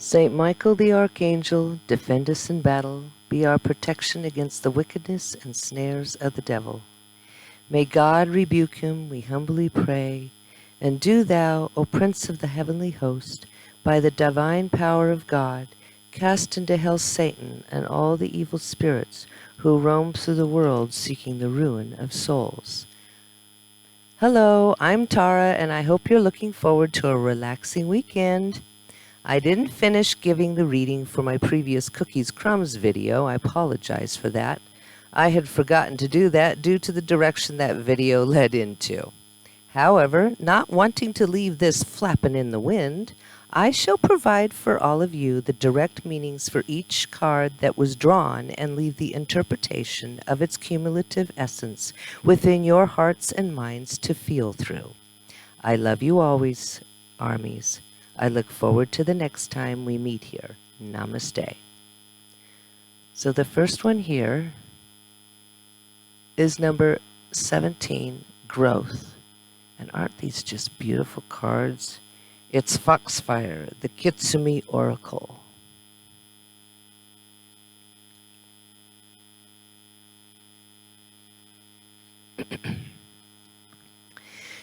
Saint Michael the Archangel, defend us in battle, be our protection against the wickedness and snares of the devil. May God rebuke him, we humbly pray, and do thou, O Prince of the heavenly host, by the divine power of God, cast into hell Satan and all the evil spirits who roam through the world seeking the ruin of souls. Hello, I'm Tara, and I hope you're looking forward to a relaxing weekend. I didn't finish giving the reading for my previous Cookies Crumbs video. I apologize for that. I had forgotten to do that due to the direction that video led into. However, not wanting to leave this flapping in the wind, I shall provide for all of you the direct meanings for each card that was drawn and leave the interpretation of its cumulative essence within your hearts and minds to feel through. I love you always, armies. I look forward to the next time we meet here. Namaste. So the first one here is number 17, Growth. And aren't these just beautiful cards? It's Foxfire, the Kitsune Oracle.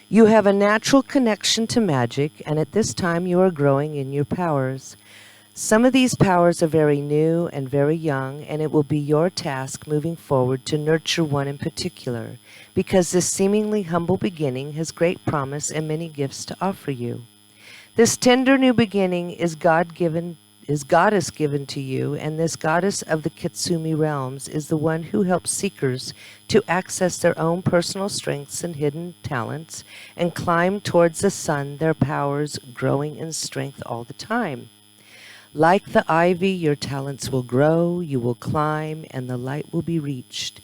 You have a natural connection to magic, and at this time you are growing in your powers. Some of these powers are very new and very young, and it will be your task moving forward to nurture one in particular, because this seemingly humble beginning has great promise and many gifts to offer you. This tender new beginning is goddess given to you, and this goddess of the Kitsune realms is the one who helps seekers to access their own personal strengths and hidden talents and climb towards the sun, their powers growing in strength all the time. Like the ivy, your talents will grow, you will climb, and the light will be reached.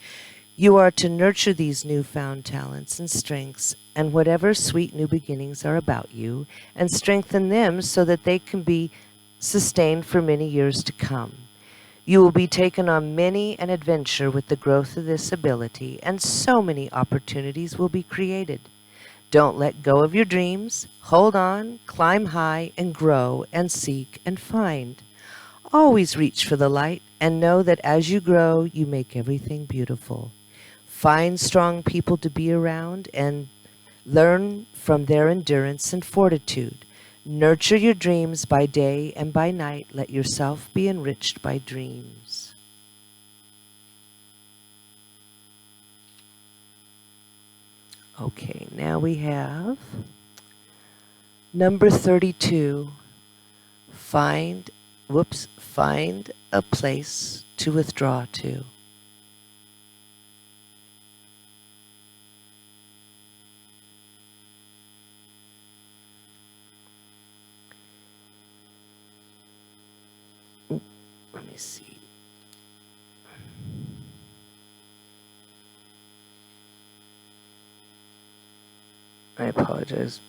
You are to nurture these newfound talents and strengths and whatever sweet new beginnings are about you, and strengthen them so that they can be sustained for many years to come. You will be taken on many an adventure with the growth of this ability, and so many opportunities will be created. Don't let go of your dreams. Hold on, climb high, and grow, and seek, and find. Always reach for the light, and know that as you grow, you make everything beautiful. Find strong people to be around, and learn from their endurance and fortitude. Nurture your dreams by day and by night. Let yourself be enriched by dreams. Okay, now we have number 32. Find a place to withdraw to. Let me see. I apologize.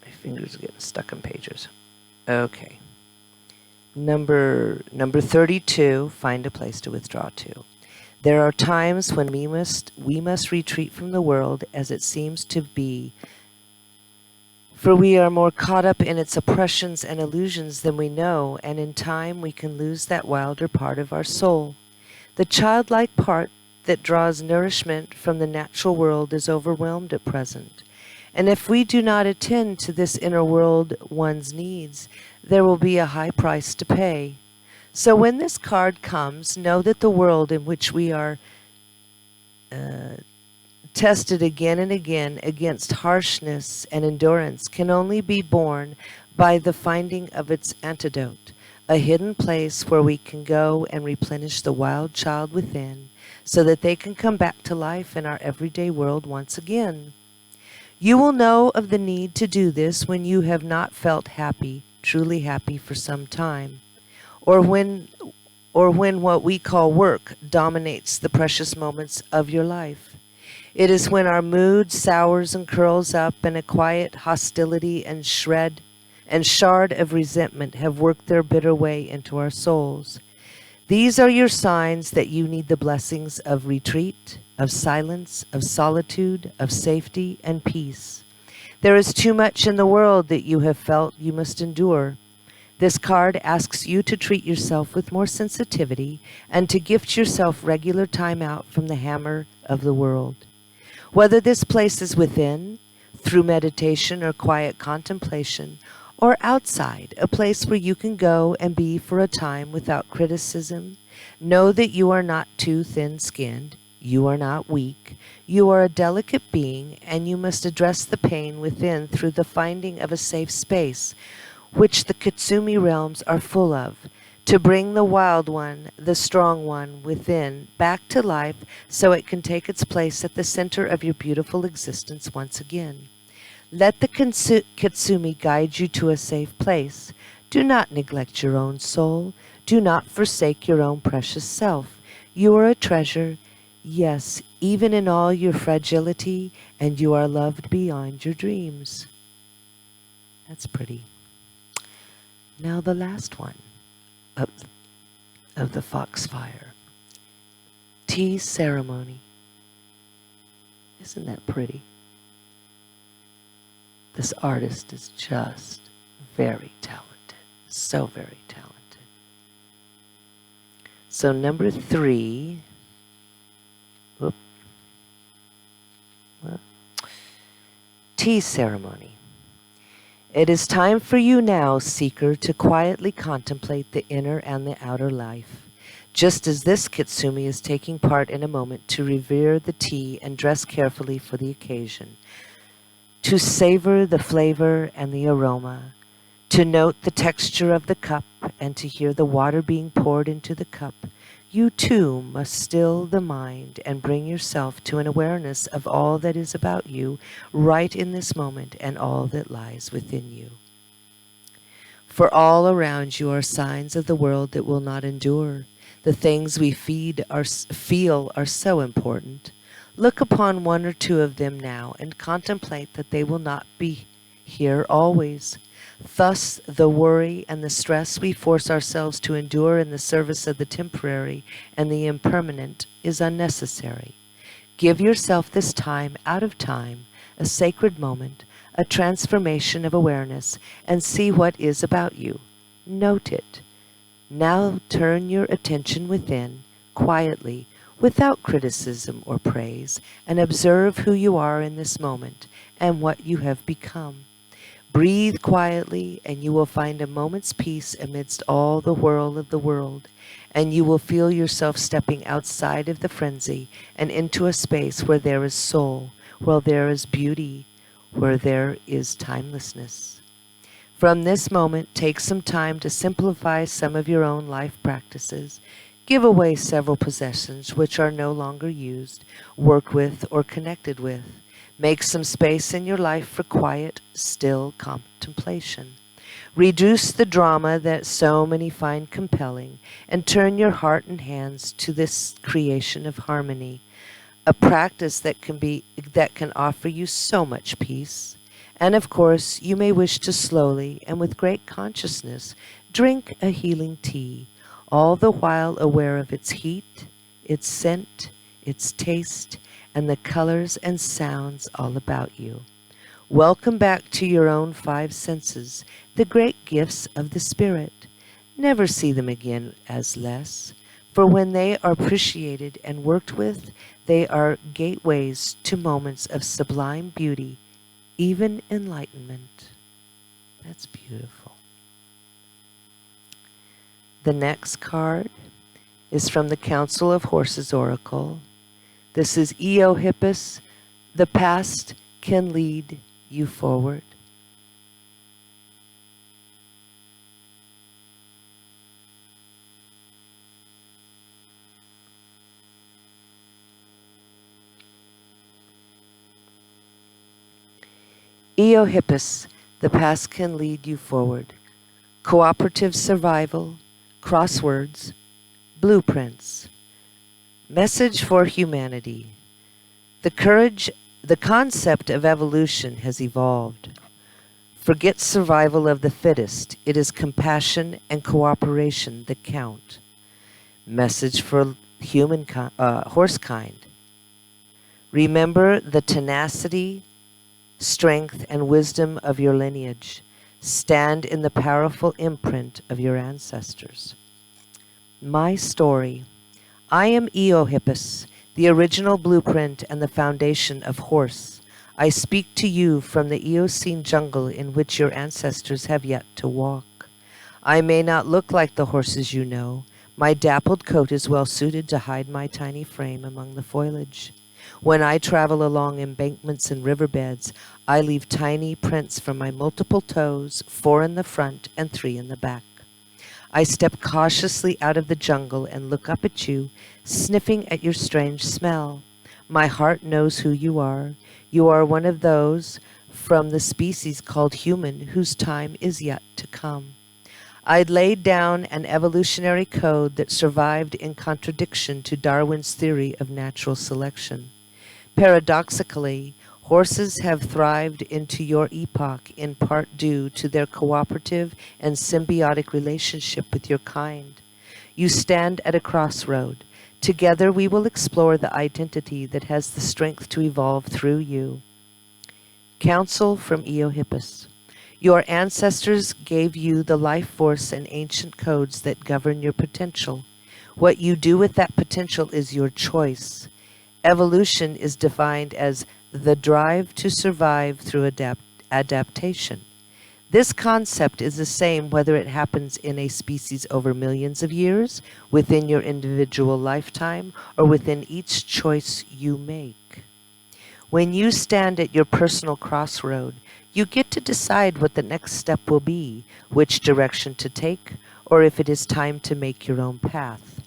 My fingers are getting stuck in pages. Okay. Number 32, find a place to withdraw to. There are times when we must retreat from the world as it seems to be, for we are more caught up in its oppressions and illusions than we know, and in time we can lose that wilder part of our soul. The childlike part that draws nourishment from the natural world is overwhelmed at present. And if we do not attend to this inner world one's needs, there will be a high price to pay. So when this card comes, know that the world in which we are tested again and again against harshness and endurance can only be borne by the finding of its antidote, a hidden place where we can go and replenish the wild child within so that they can come back to life in our everyday world once again. You will know of the need to do this when you have not felt happy, truly happy for some time, or when what we call work dominates the precious moments of your life. It is when our mood sours and curls up and a quiet hostility and shard of resentment have worked their bitter way into our souls. These are your signs that you need the blessings of retreat, of silence, of solitude, of safety and peace. There is too much in the world that you have felt you must endure. This card asks you to treat yourself with more sensitivity and to gift yourself regular time out from the hammer of the world. Whether this place is within, through meditation or quiet contemplation, or outside, a place where you can go and be for a time without criticism, know that you are not too thin-skinned, you are not weak, you are a delicate being, and you must address the pain within through the finding of a safe space, which the Kitsune realms are full of, to bring the wild one, the strong one within, back to life so it can take its place at the center of your beautiful existence once again. Let the Kitsune guide you to a safe place. Do not neglect your own soul. Do not forsake your own precious self. You are a treasure, yes, even in all your fragility, and you are loved beyond your dreams. That's pretty. Now the last one of the Foxfire. Tea ceremony. Isn't that pretty? This artist is just very talented. So very talented. So number 3. Tea ceremony. It is time for you now, seeker, to quietly contemplate the inner and the outer life, just as this Kitsune is taking part in a moment to revere the tea and dress carefully for the occasion, to savor the flavor and the aroma, to note the texture of the cup and to hear the water being poured into the cup. You too must still the mind and bring yourself to an awareness of all that is about you right in this moment and all that lies within you. For all around you are signs of the world that will not endure. The things we feel are so important. Look upon one or two of them now and contemplate that they will not be here always. Thus, the worry and the stress we force ourselves to endure in the service of the temporary and the impermanent is unnecessary. Give yourself this time out of time, a sacred moment, a transformation of awareness, and see what is about you. Note it. Now turn your attention within, quietly, without criticism or praise, and observe who you are in this moment and what you have become. Breathe quietly, and you will find a moment's peace amidst all the whirl of the world, and you will feel yourself stepping outside of the frenzy and into a space where there is soul, where there is beauty, where there is timelessness. From this moment, take some time to simplify some of your own life practices. Give away several possessions which are no longer used, worked with, or connected with. Make some space in your life for quiet, still contemplation. Reduce the drama that so many find compelling, and turn your heart and hands to this creation of harmony, a practice that can offer you so much peace. And of course, you may wish to slowly and with great consciousness drink a healing tea, all the while aware of its heat, its scent, its taste, and the colors and sounds all about you. Welcome back to your own 5 senses, the great gifts of the Spirit. Never see them again as less, for when they are appreciated and worked with, they are gateways to moments of sublime beauty, even enlightenment. That's beautiful. The next card is from the Council of Horses Oracle. This is Eohippus. The past can lead you forward. Eohippus, the past can lead you forward. Cooperative survival, crosswords, blueprints. Message for humanity. The concept of evolution has evolved. Forget survival of the fittest. It is compassion and cooperation that count. Message for horse kind. Remember the tenacity, strength, and wisdom of your lineage. stand in the powerful imprint of your ancestors. My story. I am Eohippus, the original blueprint and the foundation of horse. I speak to you from the Eocene jungle in which your ancestors have yet to walk. I may not look like the horses you know. My dappled coat is well suited to hide my tiny frame among the foliage. When I travel along embankments and riverbeds, I leave tiny prints from my multiple toes, 4 in the front and 3 in the back. I step cautiously out of the jungle and look up at you, sniffing at your strange smell. My heart knows who you are. You are one of those from the species called human whose time is yet to come. I'd laid down an evolutionary code that survived in contradiction to Darwin's theory of natural selection. Paradoxically, horses have thrived into your epoch in part due to their cooperative and symbiotic relationship with your kind. You stand at a crossroad. Together we will explore the identity that has the strength to evolve through you. Counsel from Eohippus. Your ancestors gave you the life force and ancient codes that govern your potential. What you do with that potential is your choice. Evolution is defined as the drive to survive through adaptation. This concept is the same whether it happens in a species over millions of years, within your individual lifetime, or within each choice you make. When you stand at your personal crossroad, you get to decide what the next step will be, which direction to take, or if it is time to make your own path.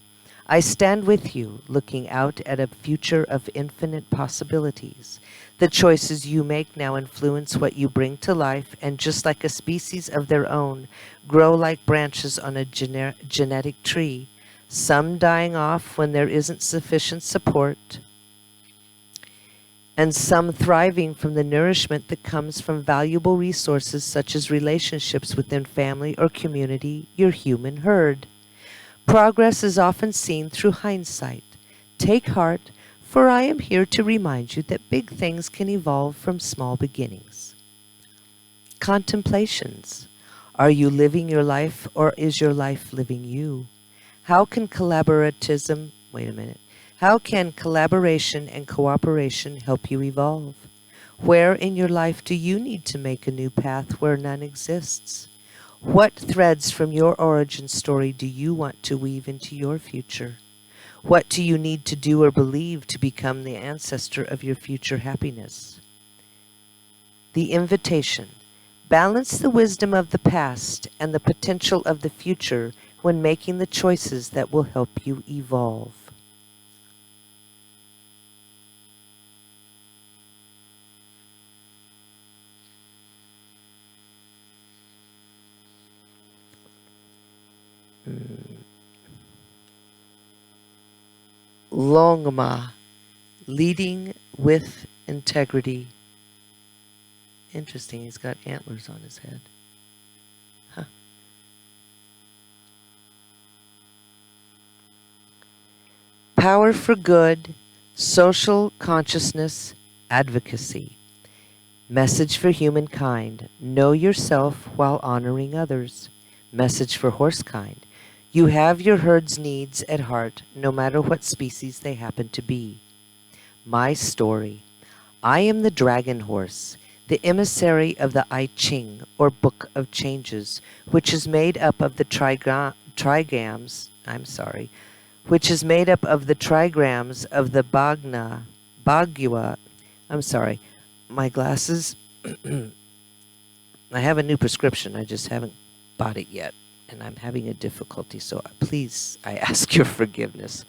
I stand with you, looking out at a future of infinite possibilities. The choices you make now influence what you bring to life, and just like a species of their own, grow like branches on a genetic tree, some dying off when there isn't sufficient support, and some thriving from the nourishment that comes from valuable resources such as relationships within family or community, your human herd. Progress is often seen through hindsight. Take heart, for I am here to remind you that big things can evolve from small beginnings. Contemplations. Are you living your life, or is your life living you? How can collaboration and cooperation help you evolve? Where in your life do you need to make a new path where none exists? What threads from your origin story do you want to weave into your future? What do you need to do or believe to become the ancestor of your future happiness? The invitation. Balance the wisdom of the past and the potential of the future when making the choices that will help you evolve. Longma, leading with integrity. Interesting, he's got antlers on his head. Huh. Power for good, social consciousness, advocacy. Message for humankind. Know yourself while honoring others. Message for horsekind. You have your herd's needs at heart, no matter what species they happen to be. My story. I am the dragon horse, the emissary of the I Ching, or Book of Changes, which is made up of the trigrams of the Bagua. I'm sorry, my glasses. I have a new prescription, I just haven't bought it yet, and I'm having a difficulty, so please, I ask your forgiveness.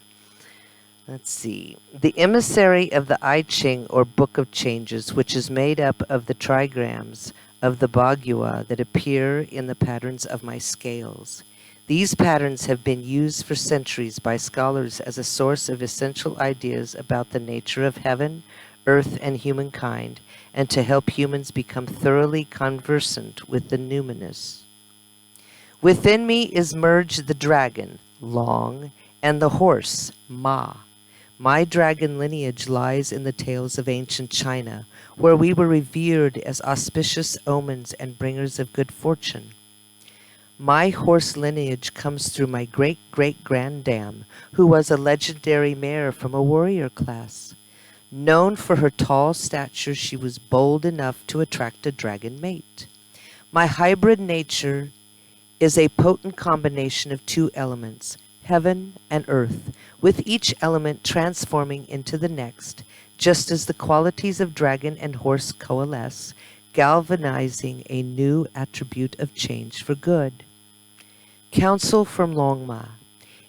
Let's see. The emissary of the I Ching, or Book of Changes, which is made up of the trigrams of the Bagua that appear in the patterns of my scales. These patterns have been used for centuries by scholars as a source of essential ideas about the nature of heaven, earth, and humankind, and to help humans become thoroughly conversant with the numinous. Within me is merged the dragon, Long, and the horse, Ma. My dragon lineage lies in the tales of ancient China, where we were revered as auspicious omens and bringers of good fortune. My horse lineage comes through my great-great-granddam, who was a legendary mare from a warrior class. Known for her tall stature, she was bold enough to attract a dragon mate. My hybrid nature is a potent combination of two elements, heaven and earth, with each element transforming into the next, just as the qualities of dragon and horse coalesce, galvanizing a new attribute of change for good. Counsel from Longma.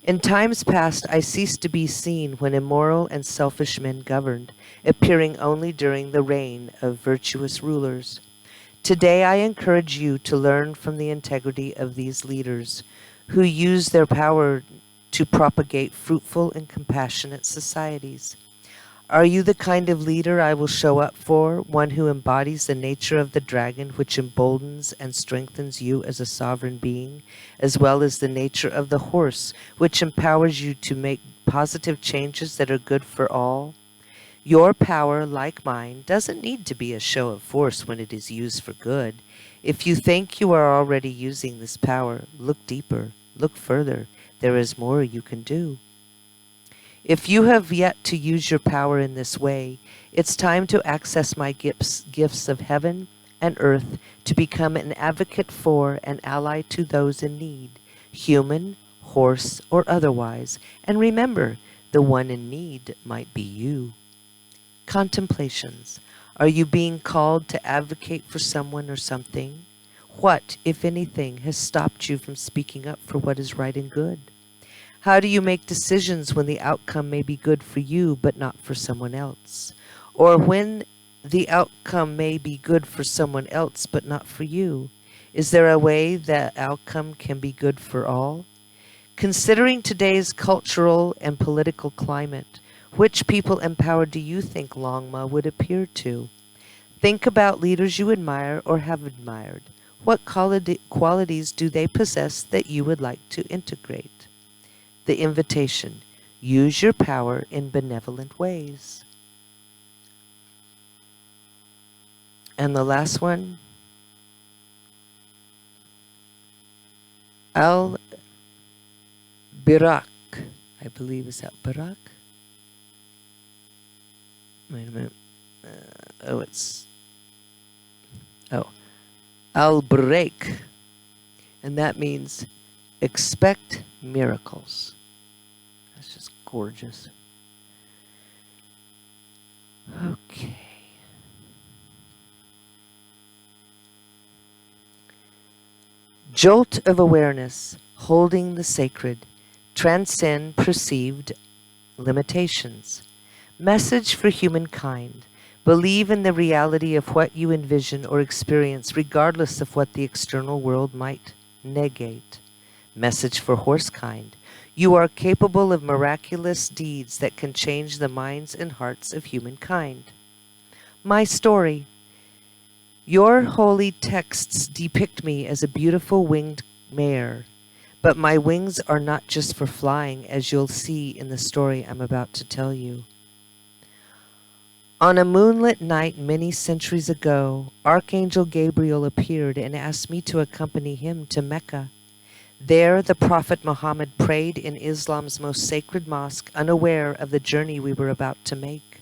In times past I ceased to be seen when immoral and selfish men governed, appearing only during the reign of virtuous rulers. Today I encourage you to learn from the integrity of these leaders, who use their power to propagate fruitful and compassionate societies. Are you the kind of leader I will show up for, one who embodies the nature of the dragon which emboldens and strengthens you as a sovereign being, as well as the nature of the horse which empowers you to make positive changes that are good for all? Your power, like mine, doesn't need to be a show of force when it is used for good. If you think you are already using this power, look deeper, look further. There is more you can do. If you have yet to use your power in this way, it's time to access my gifts of heaven and earth to become an advocate for and ally to those in need, human, horse, or otherwise. And remember, the one in need might be you. Contemplations. Are you being called to advocate for someone or something? What, if anything, has stopped you from speaking up for what is right and good? How do you make decisions when the outcome may be good for you but not for someone else? Or when the outcome may be good for someone else but not for you? Is there a way that outcome can be good for all? Considering today's cultural and political climate, which people empowered do you think Longma would appear to? Think about leaders you admire or have admired. What qualities do they possess that you would like to integrate? The invitation. Use your power in benevolent ways. And the last one. Al-Birak. I believe, is that Barak? Wait a minute. Al-Break. And that means expect miracles. That's just gorgeous. Okay. Jolt of awareness, holding the sacred, transcend perceived limitations. Message for humankind. Believe in the reality of what you envision or experience, regardless of what the external world might negate. Message for horsekind. You are capable of miraculous deeds that can change the minds and hearts of humankind. My story. Your holy texts depict me as a beautiful winged mare, but my wings are not just for flying, as you'll see in the story I'm about to tell you. On a moonlit night many centuries ago, Archangel Gabriel appeared and asked me to accompany him to Mecca. There, the Prophet Muhammad prayed in Islam's most sacred mosque, unaware of the journey we were about to make.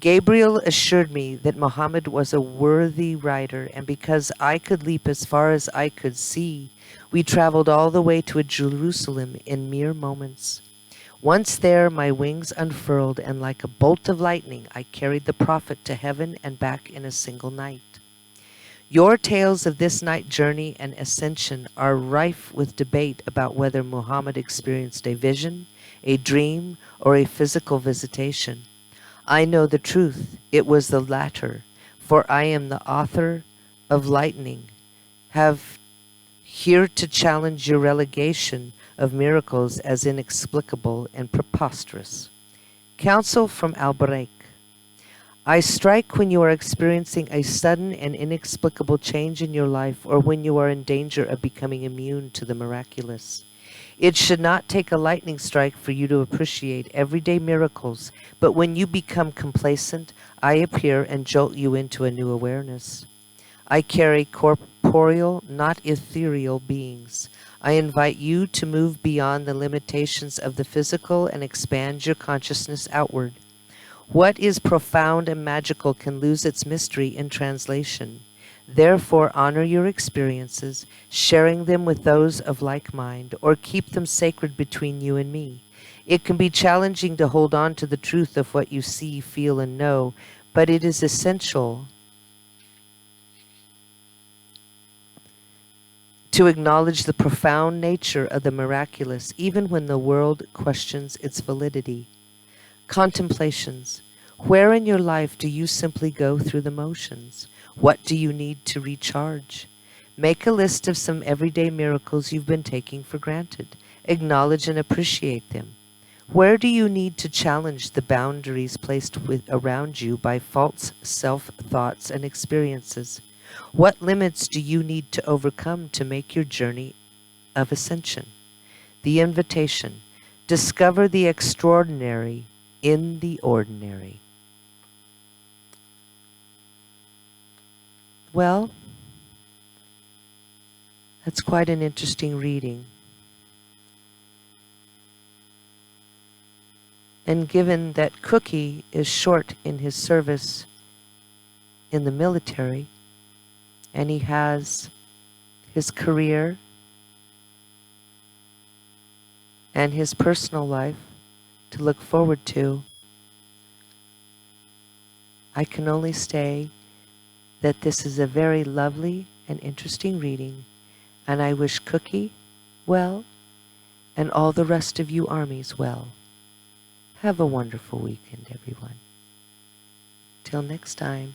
Gabriel assured me that Muhammad was a worthy rider, and because I could leap as far as I could see, we traveled all the way to Jerusalem in mere moments. Once there, my wings unfurled, and like a bolt of lightning, I carried the Prophet to heaven and back in a single night. Your tales of this night journey and ascension are rife with debate about whether Muhammad experienced a vision, a dream, or a physical visitation. I know the truth. It was the latter, for I am the author of lightning, have here to challenge your relegation of miracles as inexplicable and preposterous. Counsel from Al-Barak. I strike when you are experiencing a sudden and inexplicable change in your life, or when you are in danger of becoming immune to the miraculous. It should not take a lightning strike for you to appreciate everyday miracles, but when you become complacent, I appear and jolt you into a new awareness. I carry corporeal, not ethereal beings. I invite you to move beyond the limitations of the physical and expand your consciousness outward. What is profound and magical can lose its mystery in translation. Therefore, honor your experiences, sharing them with those of like mind, or keep them sacred between you and me. It can be challenging to hold on to the truth of what you see, feel, and know, but it is essential to acknowledge the profound nature of the miraculous, even when the world questions its validity. Contemplations. Where in your life do you simply go through the motions? What do you need to recharge? Make a list of some everyday miracles you've been taking for granted. Acknowledge and appreciate them. Where do you need to challenge the boundaries placed around you by false self-thoughts and experiences? What limits do you need to overcome to make your journey of ascension? The invitation. Discover the extraordinary in the ordinary. Well, that's quite an interesting reading. And given that Kookie is short in his service in the military, and he has his career and his personal life to look forward to, I can only say that this is a very lovely and interesting reading, and I wish Kookie well and all the rest of you armies well. Have a wonderful weekend, everyone. Till next time.